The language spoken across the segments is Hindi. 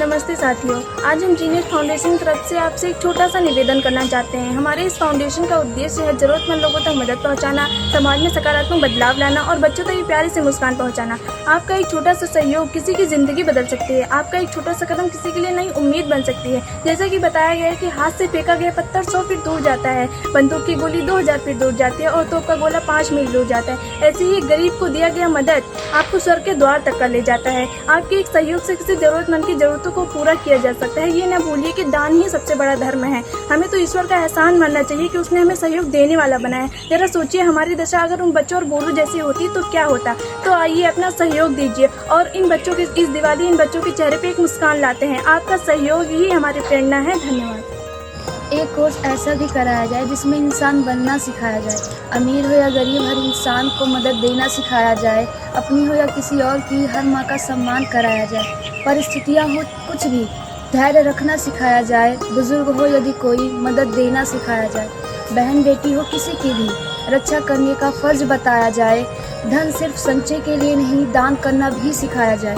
नमस्ते साथियों, आज हम जीनियस फाउंडेशन की तरफ से आपसे एक छोटा सा निवेदन करना चाहते हैं। हमारे इस फाउंडेशन का उद्देश्य है ज़रूरतमंद लोगों तक मदद पहुंचाना, समाज में सकारात्मक बदलाव लाना और बच्चों तक एक प्यारी सी मुस्कान पहुंचाना। आपका एक छोटा सा सहयोग किसी की ज़िंदगी बदल सकती है। आपका एक छोटा सा कदम किसी के लिए नई उम्मीद बन सकती है। जैसा कि बताया गया है कि हाथ से फेंका गया पत्थर 100 फीट दूर जाता है, बंदूक की गोली 2000 फीट दूर जाती है और तोप का गोला 5 मील दूर जाता है। ऐसे ही गरीब को दिया गया मदद आपको स्वर्ग के द्वार तक कर ले जाता है। आपके एक सहयोग से किसी जरूरतमंद की जरूरतों को पूरा किया जा सकता है। ये न भूलिए कि दान ही सबसे बड़ा धर्म है। हमें तो ईश्वर का एहसान मानना चाहिए कि उसने हमें सहयोग देने वाला बनाया। जरा सोचिए, हमारी दशा अगर उन बच्चों और बूढ़ों जैसी होती तो क्या होता। तो आइए अपना सहयोग दीजिए और इन बच्चों के इस दिवाली इन बच्चों के चेहरे पे एक मुस्कान लाते हैं। आपका सहयोग ही हमारी प्रेरणा है। धन्यवाद। एक कोर्स ऐसा भी कराया जाए जिसमें इंसान बनना सिखाया जाए। अमीर हो या गरीब, हर इंसान को मदद देना सिखाया जाए। अपनी हो या किसी और की, हर माँ का सम्मान कराया जाए। परिस्थितियाँ हो कुछ भी, धैर्य रखना सिखाया जाए। बुजुर्ग हो यदि कोई, मदद देना सिखाया जाए। बहन बेटी हो किसी की भी, रक्षा करने का फर्ज बताया जाए। धन सिर्फ संचय के लिए नहीं, दान करना भी सिखाया जाए।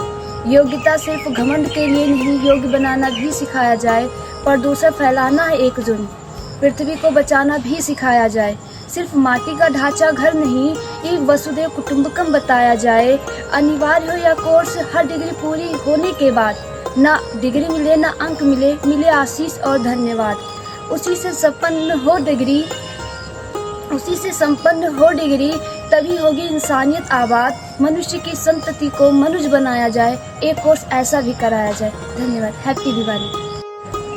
योग्यता सिर्फ घमंड के लिए नहीं, योग्य बनाना भी सिखाया जाए। प्रदूषण फैलाना है एक जुर्म, पृथ्वी को बचाना भी सिखाया जाए। सिर्फ माटी का ढांचा घर नहीं, एक वसुधैव कुटुंबकम बताया जाए। अनिवार्य हो या कोर्स, हर डिग्री पूरी होने के बाद ना डिग्री मिले ना अंक मिले, मिले आशीष और धन्यवाद। उसी से संपन्न हो डिग्री, तभी होगी इंसानियत आबाद। मनुष्य की संतति को मनुष्य बनाया जाए। एक कोर्स ऐसा भी कराया जाए। धन्यवाद। हैप्पी दिवाली।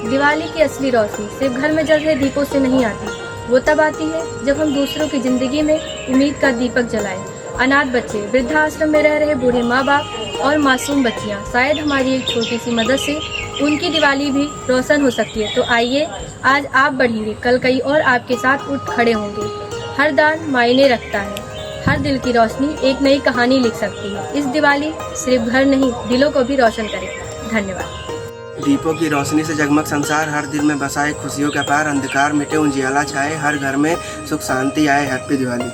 दिवाली की असली रोशनी सिर्फ घर में जल रहे दीपों से नहीं आती, वो तब आती है जब हम दूसरों की जिंदगी में उम्मीद का दीपक जलाएं। अनाथ बच्चे, वृद्धाश्रम में रह रहे बूढ़े माँ बाप और मासूम बच्चियाँ, शायद हमारी एक छोटी सी मदद से उनकी दिवाली भी रोशन हो सकती है। तो आइए, आज आप बढ़ेंगे, कल कई और आपके साथ उठ खड़े होंगे। हर दान मायने रखता है, हर दिल की रोशनी एक नई कहानी लिख सकती है। इस दिवाली सिर्फ घर नहीं, दिलों को भी रोशन करें। धन्यवाद। दीपों की रोशनी से जगमग संसार, हर दिल में बसाए खुशियों का प्यार। अंधकार मिटे उजियाला छाए, हर घर में सुख शांति आए। हैप्पी दिवाली।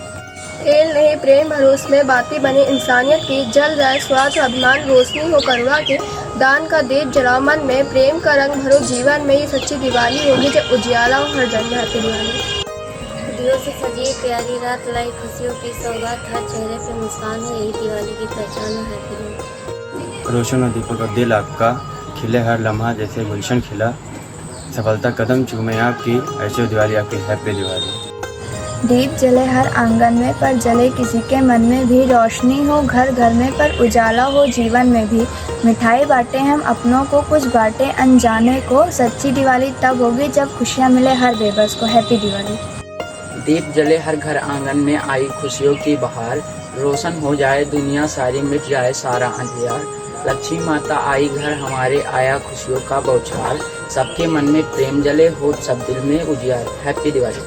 तेल नहीं प्रेम भरोस में बातें बने इंसानियत की, जल जाए स्वार्थ अभिमान, रोशनी हो करुणा के। दान का दीप जलाओ मन में, प्रेम का रंग भरो जीवन में। ये सच्ची दिवाली होगी जब उजियाला हो हर जन में। हैप्पी दिवाली। दियों से सजी प्यारी रात लाई खुशियों की सौगात, हर चेहरे पे मुस्कान है, यही दिवाली की पहचान है। हैप्पी दिवाली। रोशन और दीपक का दिल आपका, खिले हर लम्हा जैसे गुलशन खिला। सफलता कदम चूमे आपकी, ऐसे दिवाली आपकी। हैप्पी दिवाली। दीप जले हर आंगन में, पर जले किसी के मन में भी। रोशनी हो घर घर में, पर उजाला हो जीवन में भी। मिठाई बांटे हम अपनों को, कुछ बांटे अनजाने को। सच्ची दिवाली तब होगी जब खुशियाँ मिले हर बेबस को। हैप्पी दिवाली। दीप जले हर घर आंगन में, आई खुशियों की बहार। रोशन हो जाए दुनिया सारी, मिट जाए सारा अंधियार। लक्ष्मी माता आई घर हमारे, आया खुशियों का बौछार। सबके मन में प्रेम जले, हो सब दिल में उजियार। हैप्पी दिवाली।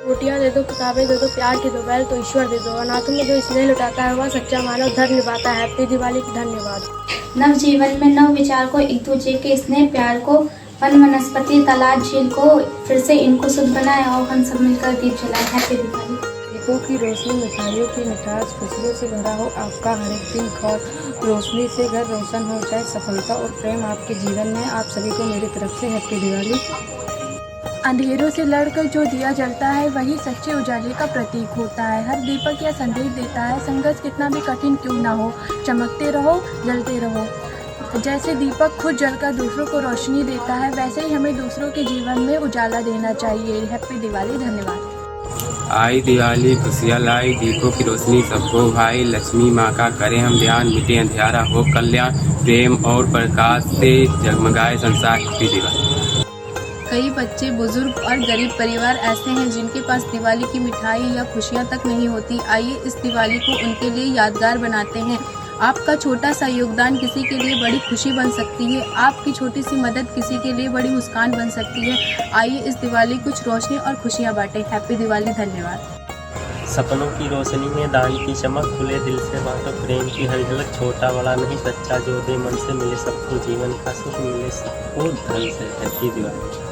रोटियां दे दो, किताबें दे दो, प्यार की दो बैल तो ईश्वर दे दो। अनाथों में जो स्नेह लुटाता है वह सच्चा मानव धर्म निभाता है। हैप्पी दिवाली। धन्यवाद। नव जीवन में नव विचार को, एक दूसरे के स्नेह प्यार को। वन वनस्पति तालाब झील को, फिर से इनको शुद्ध बनाए और हम सब मिलकर दीप जलाए। हैप्पी दिवाली। दीपों की रोशनी, मिठाइयों की मिठास, खुशियों से भरा हो आपका हर एक दिन। घर रोशनी से घर रोशन हो जाए, सफलता और प्रेम आपके जीवन में। आप सभी को मेरी तरफ से हैप्पी दिवाली। अंधेरों से लड़कर जो दिया जलता है वही सच्चे उजाले का प्रतीक होता है। हर दीपक यह संदेश देता है, संघर्ष कितना भी कठिन क्यों ना हो, चमकते रहो, जलते रहो। जैसे दीपक खुद जलकर दूसरों को रोशनी देता है, वैसे ही हमें दूसरों के जीवन में उजाला देना चाहिए। हैप्पी दिवाली। धन्यवाद। आई दिवाली खुशियाँ लाई, दीपों की रोशनी सबको भाई। लक्ष्मी माँ का करें हम ध्यान, मिटे अंधियारा हो कल्याण। प्रेम और प्रकाश से जगमगाए संसार। हैप्पी दिवाली। कई बच्चे, बुजुर्ग और गरीब परिवार ऐसे हैं जिनके पास दिवाली की मिठाई या खुशियाँ तक नहीं होती। आइए इस दिवाली को उनके लिए यादगार बनाते हैं। आपका छोटा सा योगदान किसी के लिए बड़ी खुशी बन सकती है। आपकी छोटी सी मदद किसी के लिए बड़ी मुस्कान बन सकती है। आइए इस दिवाली कुछ रोशनी और खुशियाँ बांटें। हैप्पी दिवाली। धन्यवाद। सपनों की रोशनी में दान की चमक, खुले दिल से बांटो प्रेम की हर झलक। छोटा बड़ा नहीं, सच्चा जो दे मन से, मिले सबको जीवन का सुख, मिले सबको धन से। हैप्पी दिवाली।